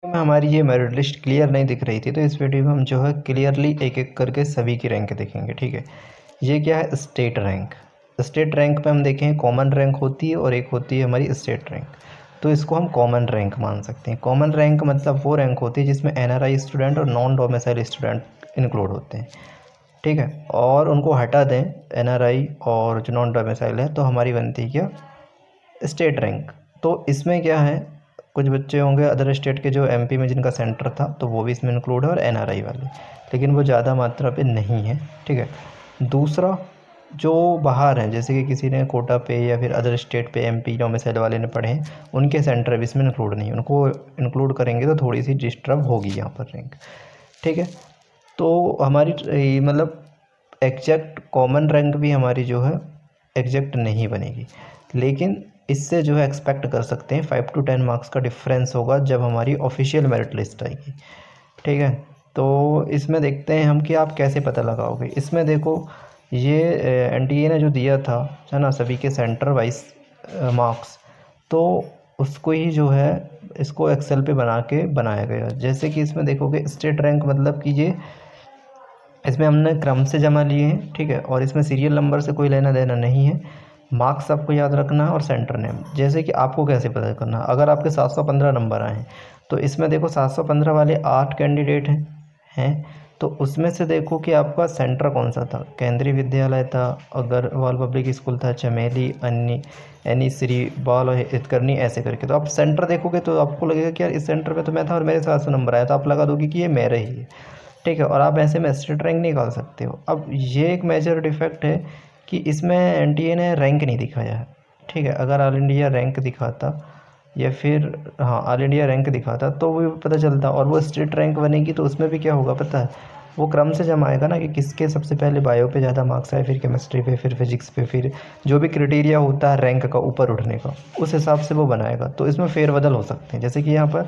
में हमारी ये मेरिट लिस्ट क्लियर नहीं दिख रही थी, तो इस वीडियो में हम जो है क्लियरली एक एक करके सभी की रैंक देखेंगे। ठीक है, ये क्या है, स्टेट रैंक। स्टेट रैंक पे हम देखें कॉमन रैंक होती है और एक होती है हमारी स्टेट रैंक। तो इसको हम कॉमन रैंक मान सकते हैं। कॉमन रैंक मतलब वो रैंक होती है जिसमें एनआरआई स्टूडेंट और नॉन डोमिसाइल स्टूडेंट इंक्लूड होते हैं। ठीक है, और उनको हटा दें एनआरआई और जो नॉन डोमिसाइल है, तो हमारी बनती है क्या, स्टेट रैंक। तो इसमें क्या है, कुछ बच्चे होंगे अदर स्टेट के जो एमपी में जिनका सेंटर था, तो वो भी इसमें इंक्लूड है, और एनआरआई वाले, लेकिन वो ज़्यादा मात्रा पे नहीं है। ठीक है, दूसरा जो बाहर हैं, जैसे कि किसी ने कोटा पे या फिर अदर स्टेट पे एमपी डोमिसाइल वाले ने पढ़े हैं, उनके सेंटर भी इसमें इंक्लूड नहीं है। उनको इंक्लूड करेंगे तो थोड़ी सी डिस्टर्ब होगी यहाँ पर रैंक। ठीक है, तो हमारी मतलब एग्जैक्ट कॉमन रैंक भी हमारी जो है एग्जैक्ट नहीं बनेगी, लेकिन इससे जो है एक्सपेक्ट कर सकते हैं 5 to 10 मार्क्स का डिफरेंस होगा जब हमारी ऑफिशियल मेरिट लिस्ट आएगी। ठीक है, तो इसमें देखते हैं हम कि आप कैसे पता लगाओगे। इसमें देखो, ये एनटीए ने जो दिया था, है ना, सभी के सेंटर वाइज मार्क्स, तो उसको ही जो है इसको एक्सेल पे बना के बनाया गया। जैसे कि इसमें देखोगे स्टेट रैंक मतलब कि ये इसमें हमने क्रम से जमा लिए हैं। ठीक है, और इसमें सीरियल नंबर से कोई लेना देना नहीं है। मार्क्स आपको याद रखना है और सेंटर नेम। जैसे कि आपको कैसे पता करना है, अगर आपके 715 नंबर आए हैं, तो इसमें देखो 715 वाले 8 कैंडिडेट हैं तो उसमें से देखो कि आपका सेंटर कौन सा था। केंद्रीय विद्यालय था, अग्रवाल पब्लिक स्कूल था, चमेली, अन्नी, एनी, श्री बाल और हितकर्णी, ऐसे करके। तो आप सेंटर देखोगे तो आपको लगेगा कि यार इस सेंटर पे तो मैं था और मेरे 700 नंबर आया, तो आप लगा दोगे कि ये मेरा ही है। ठीक है, और आप ऐसे में स्टेट रैंक निकाल सकते हो। अब ये एक मेजर डिफेक्ट है कि इसमें एनटीए ने रैंक नहीं दिखाया है। ठीक है, अगर ऑल इंडिया रैंक दिखाता या फिर हाँ ऑल इंडिया रैंक दिखाता तो वो भी पता चलता, और वो स्टेट रैंक बनेगी तो उसमें भी क्या होगा पता है, वो क्रम से जमा आएगा ना, कि किसके सबसे पहले बायो पे ज़्यादा मार्क्स आए, फिर केमिस्ट्री पे, फिर फिजिक्स पे, फिर जो भी क्राइटेरिया होता है रैंक का ऊपर उठने का, उस हिसाब से वो बनाएगा। तो इसमें फेरबदल हो सकते हैं, जैसे कि यहाँ पर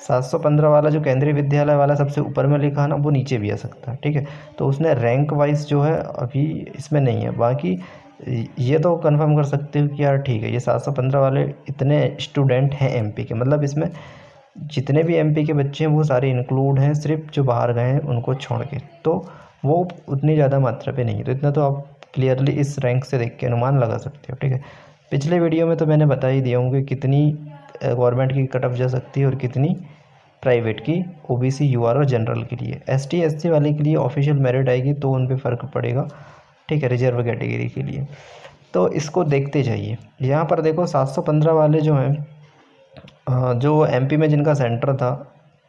715 वाला जो केंद्रीय विद्यालय वाला सबसे ऊपर में लिखा है ना, वो नीचे भी आ सकता है। ठीक है, तो उसने रैंक वाइज जो है अभी इसमें नहीं है। बाकी ये तो कंफर्म कर सकते हो कि यार ठीक है, ये 715 वाले इतने स्टूडेंट हैं एमपी के, मतलब इसमें जितने भी एमपी के बच्चे हैं वो सारे इंक्लूड हैं, सिर्फ जो बाहर गए हैं उनको छोड़ के, तो वो उतनी ज़्यादा मात्रा पे नहीं है। तो इतना तो आप क्लियरली इस रैंक से देख के अनुमान लगा सकते हो। ठीक है, पिछले वीडियो में तो मैंने बता ही दिया हूँ कि कितनी गवर्नमेंट की कट ऑफ जा सकती है और कितनी प्राइवेट की, ओबीसी, यूआर और जनरल के लिए। एसटी एससी वाले के लिए ऑफिशियल मेरिट आएगी तो उन पे फ़र्क पड़ेगा। ठीक है, रिजर्व कैटेगरी के लिए तो इसको देखते जाइए। यहाँ पर देखो 715 वाले जो हैं, जो एमपी में जिनका सेंटर था,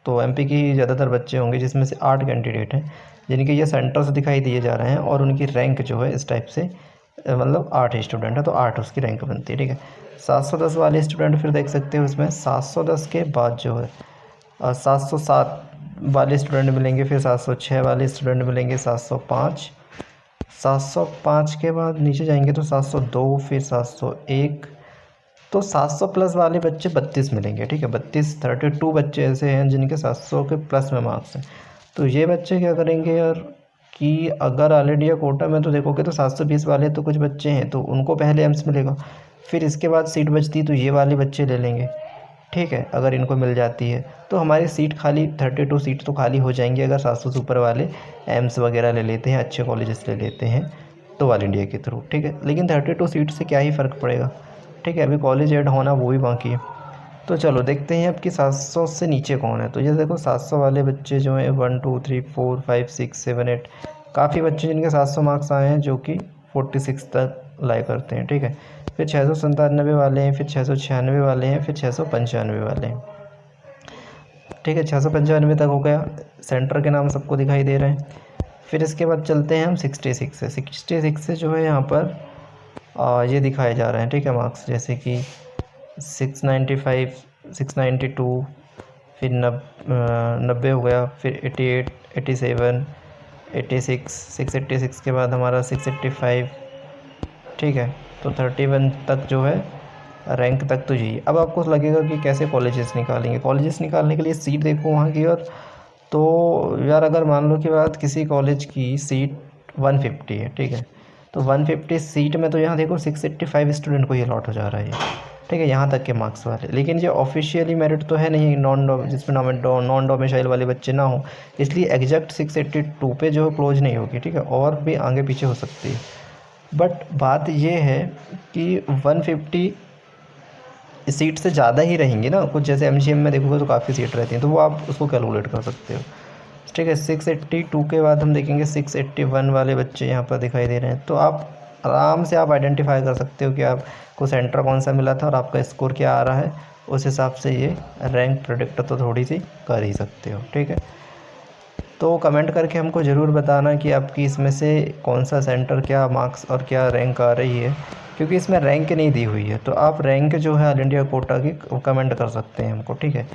तो एमपी के ही ज़्यादातर बच्चे होंगे, जिसमें से 8 कैंडिडेट हैं जिनके ये सेंटर्स दिखाई दिए जा रहे हैं, और उनकी रैंक जो है इस टाइप से, मतलब 8 स्टूडेंट है तो 8 उसकी रैंक बनती है। ठीक है, 710 वाले स्टूडेंट फिर देख सकते हो इसमें 710 के बाद जो है 707 वाले स्टूडेंट मिलेंगे, फिर 706 वाले स्टूडेंट मिलेंगे, 705, 705 के बाद नीचे जाएंगे तो 702, फिर 701, तो 700 प्लस वाले बच्चे 32 मिलेंगे। ठीक है, 32 बच्चे ऐसे हैं जिनके 700 के प्लस में मार्क्स हैं। तो ये बच्चे क्या करेंगे यार, कि अगर ऑल इंडिया कोटा में तो देखोगे तो 720 वाले तो कुछ बच्चे हैं, तो उनको पहले एम्स मिलेगा, फिर इसके बाद सीट बचती तो ये वाले बच्चे ले लेंगे। ठीक है, अगर इनको मिल जाती है तो हमारी सीट खाली 32 सीट तो खाली हो जाएंगी, अगर 700 से ऊपर वाले एम्स वगैरह ले लेते हैं, अच्छे कॉलेजेस ले लेते हैं तो ऑल इंडिया के थ्रू। ठीक है, लेकिन 32 सीट से क्या ही फ़र्क पड़ेगा। ठीक है, अभी कॉलेज ऐड होना वो भी बाकी है। तो चलो देखते हैं अब कि 700 से नीचे कौन है। तो ये देखो 700 वाले बच्चे जो हैं 1 2 3 4 5 6 7 8, काफ़ी बच्चे जिनके 700 मार्क्स आए हैं, जो कि 46 तक लाई करते हैं। ठीक है, फिर 697 वाले हैं, फिर 696 वाले हैं, फिर 695 वाले हैं। ठीक है, 695 तक हो गया, सेंटर के नाम सबको दिखाई दे रहे हैं। फिर इसके बाद चलते हैं हम 66 से। 66 से जो है यहाँ पर ये दिखाए जा रहे हैं। ठीक है, मार्क्स जैसे कि 695, 692, फिर 90 हो गया, फिर 88, 87, 86, 686 के बाद हमारा 685। ठीक है, तो 31 तक जो है रैंक तक तो यही। अब आपको लगेगा कि कैसे कॉलेजेस निकालेंगे। कॉलेजेस निकालने के लिए सीट देखो वहाँ की, और तो यार अगर मान लो कि बात किसी कॉलेज की सीट 150 है, ठीक है, तो 150 सीट में तो यहाँ देखो 685 स्टूडेंट को ही अलॉट हो जा रहा है। ठीक है, यहाँ तक के मार्क्स वाले। लेकिन ये ऑफिशियली मेरिट तो है नहीं, जिसमें नॉन डोमिसाइल वाले बच्चे ना हो, इसलिए एग्जैक्ट 682 पे जो है क्लोज नहीं होगी। ठीक है, और भी आगे पीछे हो सकती है। बट बात ये है कि 150 सीट से ज़्यादा ही रहेंगी ना, कुछ जैसे एमजीएम में देखोगे तो काफ़ी सीट रहती हैं, तो वो आप उसको कैलकुलेट कर सकते हो। ठीक है, 682 के बाद हम देखेंगे 681 वाले बच्चे यहाँ पर दिखाई दे रहे हैं, तो आप आराम से आप आइडेंटिफाई कर सकते हो कि आपको सेंटर कौन सा मिला था और आपका स्कोर क्या आ रहा है। उस हिसाब से ये रैंक प्रेडिक्ट तो थोड़ी सी कर ही सकते हो। ठीक है, तो कमेंट करके हमको ज़रूर बताना कि आपकी इसमें से कौन सा सेंटर, क्या मार्क्स और क्या रैंक आ रही है, क्योंकि इसमें रैंक नहीं दी हुई है। तो आप रैंक जो है ऑल इंडिया कोटा की कमेंट कर सकते हैं हमको। ठीक है,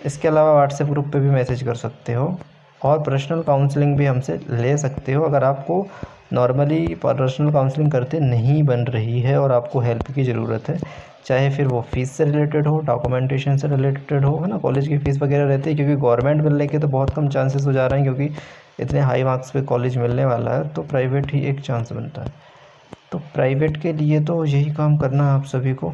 इसके अलावा व्हाट्सएप ग्रुप पे भी मैसेज कर सकते हो और पर्सनल काउंसलिंग भी हमसे ले सकते हो अगर आपको नॉर्मली पर्सनल काउंसलिंग करते नहीं बन रही है और आपको हेल्प की ज़रूरत है, चाहे फिर वो फ़ीस से रिलेटेड हो, डॉक्यूमेंटेशन से रिलेटेड हो, है ना, कॉलेज की फ़ीस वगैरह रहती है, क्योंकि गवर्नमेंट मिलने के तो बहुत कम चांसेस हो जा रहे हैं, क्योंकि इतने हाई मार्क्स पे कॉलेज मिलने वाला है, तो प्राइवेट ही एक चांस बनता है। तो प्राइवेट के लिए तो यही काम करना है आप सभी को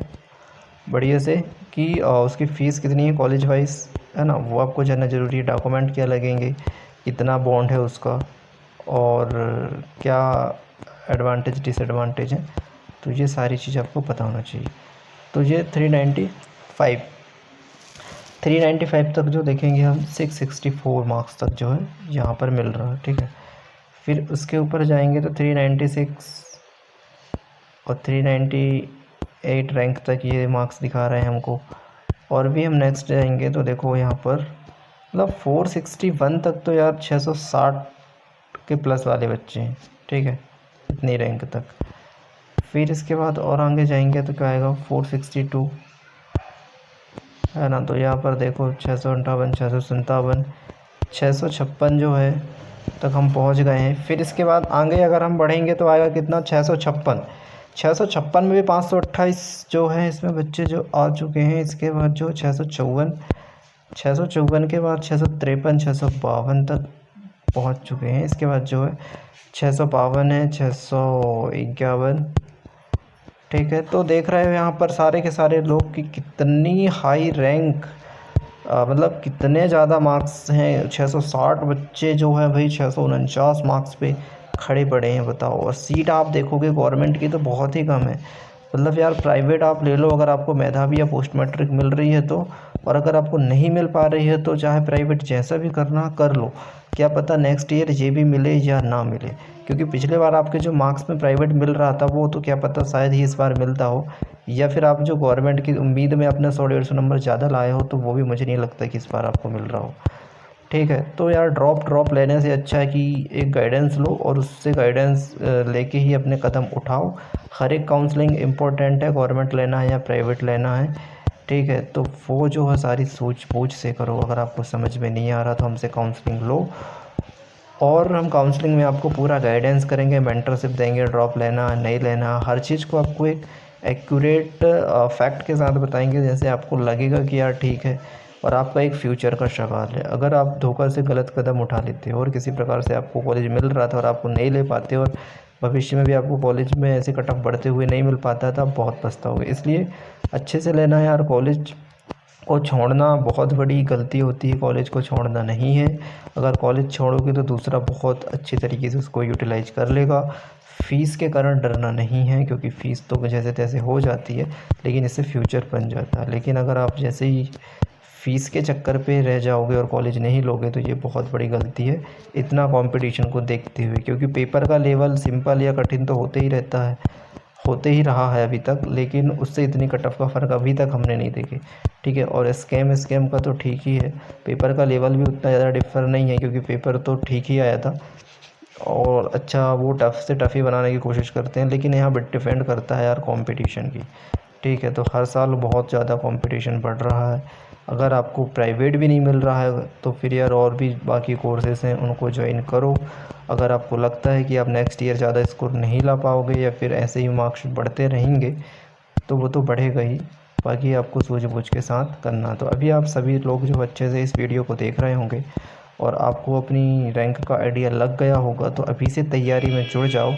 बढ़िया से कि उसकी फ़ीस कितनी है कॉलेज वाइज, है ना, वो आपको जानना ज़रूरी है। डॉक्यूमेंट क्या लगेंगे, कितना बॉन्ड है उसका, और क्या एडवांटेज डिसएडवांटेज है, तो ये सारी चीज़ आपको पता होना चाहिए। तो ये 395 तक जो देखेंगे हम 664 मार्क्स तक जो है यहाँ पर मिल रहा है। ठीक है, फिर उसके ऊपर जाएंगे तो 396 और 398 रैंक तक ये मार्क्स दिखा रहे हैं हमको। और भी हम नेक्स्ट जाएंगे तो देखो यहाँ पर मतलब 461 तक तो यार 660 के प्लस वाले बच्चे हैं। ठीक है, इतनी रैंक तक। फिर इसके बाद और आगे जाएंगे तो क्या आएगा 462, है ना, तो यहाँ पर देखो 658, 657, 656 जो है तक हम पहुँच गए हैं। फिर इसके बाद आगे अगर हम बढ़ेंगे तो आएगा कितना 656 में भी 528 जो है इसमें बच्चे जो आ चुके हैं। इसके बाद जो 654 के बाद 653, 652 तक पहुंच चुके हैं। इसके बाद जो है 652 है, 651। ठीक है, तो देख रहे हो यहाँ पर सारे के सारे लोग की कितनी हाई रैंक, मतलब कितने ज़्यादा मार्क्स हैं। 660 बच्चे जो है भाई 649 मार्क्स पे खड़े पड़े हैं, बताओ। और सीट आप देखोगे गवर्नमेंट की तो बहुत ही कम है। मतलब यार प्राइवेट आप ले लो अगर आपको मेधावी या पोस्ट मैट्रिक मिल रही है तो, और अगर आपको नहीं मिल पा रही है तो चाहे प्राइवेट जैसा भी करना कर लो, क्या पता नेक्स्ट ईयर ये भी मिले या ना मिले। क्योंकि पिछले बार आपके जो मार्क्स में प्राइवेट मिल रहा था वो तो क्या पता शायद ही इस बार मिलता हो, या फिर आप जो गवर्नमेंट की उम्मीद में अपने 100-150 नंबर ज़्यादा लाए हो, तो वो भी मुझे नहीं लगता कि इस बार आपको मिल रहा हो। ठीक है, तो यार ड्रॉप लेने से अच्छा है कि एक गाइडेंस लो और उससे गाइडेंस लेके ही अपने कदम उठाओ। हर एक काउंसलिंग इम्पोर्टेंट है, गवर्नमेंट लेना है या प्राइवेट लेना है। ठीक है, तो वो जो है सारी सूझबूझ से करो। अगर आपको समझ में नहीं आ रहा तो हमसे काउंसलिंग लो, और हम काउंसलिंग में आपको पूरा गाइडेंस करेंगे, मेंटरशिप देंगे, ड्रॉप लेना नहीं लेना, हर चीज़ को आपको एक एक्यूरेट फैक्ट के साथ बताएंगे, जैसे आपको लगेगा कि यार ठीक है। और आपका एक फ्यूचर का सवाल है, अगर आप धोखा से गलत कदम उठा लेते हो और किसी प्रकार से आपको कॉलेज मिल रहा था और आपको नहीं ले पाते और भविष्य में भी आपको कॉलेज में ऐसे कट ऑफ बढ़ते हुए नहीं मिल पाता तो आप बहुत पछताओगे। इसलिए अच्छे से लेना है यार। कॉलेज को छोड़ना बहुत बड़ी गलती होती है, कॉलेज को छोड़ना नहीं है। अगर कॉलेज छोड़ोगे तो दूसरा बहुत अच्छी तरीके से उसको यूटिलाइज कर लेगा। फ़ीस के कारण डरना नहीं है, क्योंकि फ़ीस तो जैसे तैसे हो जाती है, लेकिन इससे फ्यूचर बन जाता है। लेकिन अगर आप जैसे ही फ़ीस के चक्कर पे रह जाओगे और कॉलेज नहीं लोगे तो ये बहुत बड़ी गलती है, इतना कंपटीशन को देखते हुए। क्योंकि पेपर का लेवल सिंपल या कठिन तो होते ही रहता है, होते ही रहा है अभी तक, लेकिन उससे इतनी कट ऑफ का फ़र्क अभी तक हमने नहीं देखे। ठीक है, और स्कैम का तो ठीक ही है, पेपर का लेवल भी उतना ज़्यादा डिफ़र नहीं है, क्योंकि पेपर तो ठीक ही आया था और अच्छा वो टफ़ से टफ़ ही बनाने की कोशिश करते हैं। लेकिन यहाँ पर डिपेंड करता है यार कंपटीशन की। ठीक है, तो हर साल बहुत ज़्यादा कंपटीशन बढ़ रहा है। अगर आपको प्राइवेट भी नहीं मिल रहा है तो फिर यार और भी बाकी कोर्सेज़ हैं उनको ज्वाइन करो। अगर आपको लगता है कि आप नेक्स्ट ईयर ज़्यादा स्कोर नहीं ला पाओगे या फिर ऐसे ही मार्क्स बढ़ते रहेंगे तो वो तो बढ़ेगा ही, बाकी आपको सूझबूझ के साथ करना। तो अभी आप सभी लोग जो अच्छे से इस वीडियो को देख रहे होंगे और आपको अपनी रैंक का आइडिया लग गया होगा तो अभी से तैयारी में जुड़ जाओ।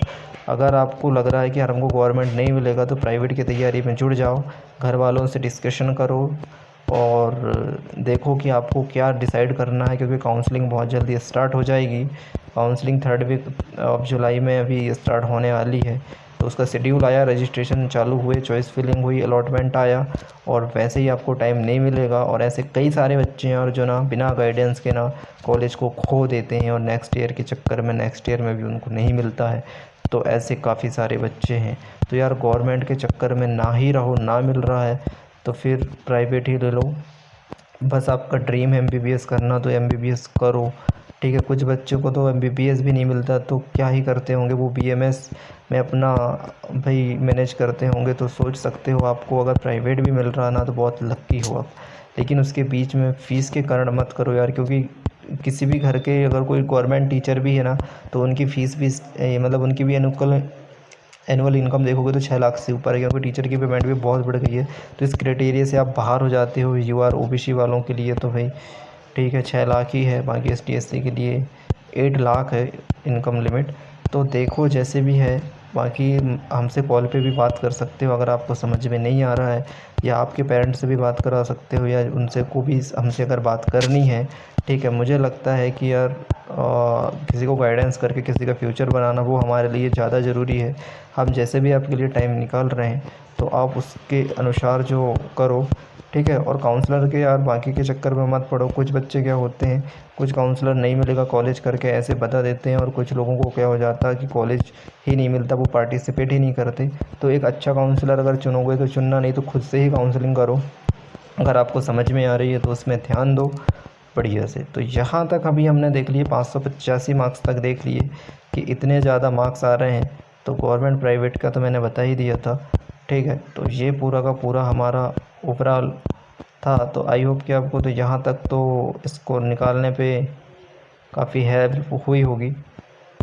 अगर आपको लग रहा है कि यार हमको गवर्नमेंट नहीं मिलेगा तो प्राइवेट की तैयारी में जुड़ जाओ। घर वालों से डिस्कशन करो और देखो कि आपको क्या डिसाइड करना है, क्योंकि काउंसलिंग बहुत जल्दी स्टार्ट हो जाएगी। Counselling 3rd week of July में अभी स्टार्ट होने वाली है। तो उसका शेड्यूल आया, रजिस्ट्रेशन चालू हुए, चॉइस फिलिंग हुई, अलॉटमेंट आया और वैसे ही आपको टाइम नहीं मिलेगा। और ऐसे कई सारे बच्चे हैं और जो ना बिना गाइडेंस के ना कॉलेज को खो देते हैं और नेक्स्ट ईयर के चक्कर में नेक्स्ट ईयर में भी उनको नहीं मिलता है। तो ऐसे काफ़ी सारे बच्चे हैं। तो यार गवर्नमेंट के चक्कर में ना ही रहो, ना मिल रहा है तो फिर प्राइवेट ही ले लो। बस आपका ड्रीम है एमबीबीएस करना तो एमबीबीएस करो, ठीक है। कुछ बच्चों को तो एमबीबीएस भी नहीं मिलता तो क्या ही करते होंगे, वो बीएमएस में अपना भाई मैनेज करते होंगे। तो सोच सकते हो, आपको अगर प्राइवेट भी मिल रहा ना तो बहुत लक्की हो आप। लेकिन उसके बीच में फ़ीस के कारण मत करो यार, क्योंकि किसी भी घर के अगर कोई गवर्नमेंट टीचर भी है ना तो उनकी फ़ीस भी मतलब उनकी भी एनुअल इनकम देखोगे तो 6 लाख से ऊपर है, क्योंकि टीचर की पेमेंट भी बहुत बढ़ गई है। तो इस क्राइटेरिया से आप बाहर हो जाते हो। यूआर ओबीसी वालों के लिए तो भाई ठीक है 6 लाख ही है, बाकी एसटी एससी के लिए 8 लाख है इनकम लिमिट। तो देखो जैसे भी है, बाकी हमसे कॉल पे भी बात कर सकते हो अगर आपको समझ में नहीं आ रहा है, या आपके पेरेंट्स से भी बात करा सकते हो, या उनसे को भी हमसे अगर बात करनी है, ठीक है। मुझे लगता है कि यार किसी को गाइडेंस करके किसी का फ्यूचर बनाना वो हमारे लिए ज़्यादा ज़रूरी है। हम जैसे भी आपके लिए टाइम निकाल रहे हैं तो आप उसके अनुसार जो करो, ठीक है। और काउंसलर के यार बाकी के चक्कर में मत पड़ो। कुछ बच्चे क्या होते हैं, कुछ काउंसलर नहीं मिलेगा कॉलेज करके ऐसे बता देते हैं, और कुछ लोगों को क्या हो जाता है कि कॉलेज ही नहीं मिलता, वो पार्टिसिपेट ही नहीं करते। तो एक अच्छा काउंसलर अगर चुनोगे तो चुनना, नहीं तो खुद से ही काउंसलिंग करो। अगर आपको समझ में आ रही है तो उसमें ध्यान दो बढ़िया से। तो यहाँ तक अभी हमने देख लिए 585 मार्क्स तक देख लिए कि इतने ज़्यादा मार्क्स आ रहे हैं। तो गवर्नमेंट प्राइवेट का तो मैंने बता ही दिया था, ठीक है। तो ये पूरा का पूरा हमारा ओवरऑल था। तो आई होप कि आपको तो यहाँ तक तो इसको निकालने पे काफ़ी हेल्प हुई होगी,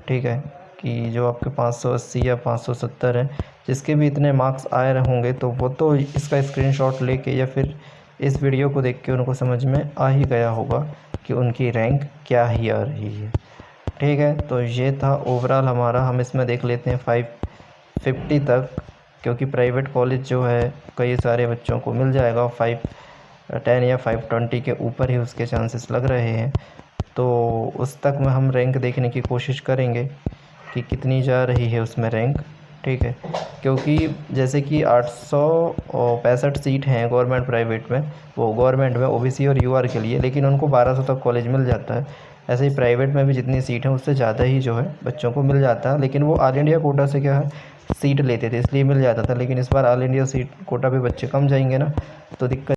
ठीक है। कि जो आपके 580 या 570 हैं, जिसके भी इतने मार्क्स आए होंगे तो वो तो इसका स्क्रीनशॉट लेके या फिर इस वीडियो को देख के उनको समझ में आ ही गया होगा कि उनकी रैंक क्या ही आ रही है, ठीक है। तो ये था ओवरऑल हमारा। हम इसमें देख लेते हैं 550 तक, क्योंकि प्राइवेट कॉलेज जो है कई सारे बच्चों को मिल जाएगा। 510 या 520 के ऊपर ही उसके चांसेस लग रहे हैं। तो उस तक में हम रैंक देखने की कोशिश करेंगे कि कितनी जा रही है उसमें रैंक, ठीक है। क्योंकि जैसे कि 865 सीट हैं गवर्नमेंट प्राइवेट में, वो गवर्नमेंट में ओबीसी और यूआर के लिए, लेकिन उनको 1200 तक कॉलेज मिल जाता है। ऐसे ही प्राइवेट में भी जितनी सीट हैं उससे ज़्यादा ही जो है बच्चों को मिल जाता है, लेकिन वो ऑल इंडिया कोटा से क्या है सीट लेते थे इसलिए मिल जाता था। लेकिन इस बार ऑल इंडिया सीट कोटा पे बच्चे कम जाएंगे ना, तो दिक्कत